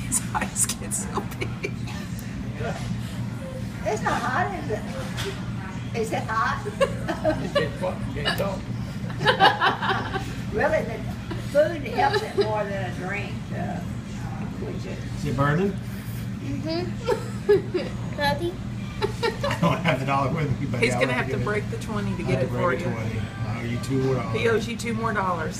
His eyes get so big. It's not hot, is it? Is it hot? Can't talk. Really, the food helps it more than a drink, which is. Is it burning? Daddy? I don't have the dollar with me, but He's I'll gonna have have to give break the 20 to I'll get have it to for break you. it 20. I owe you $2 more. He owes you $2 more.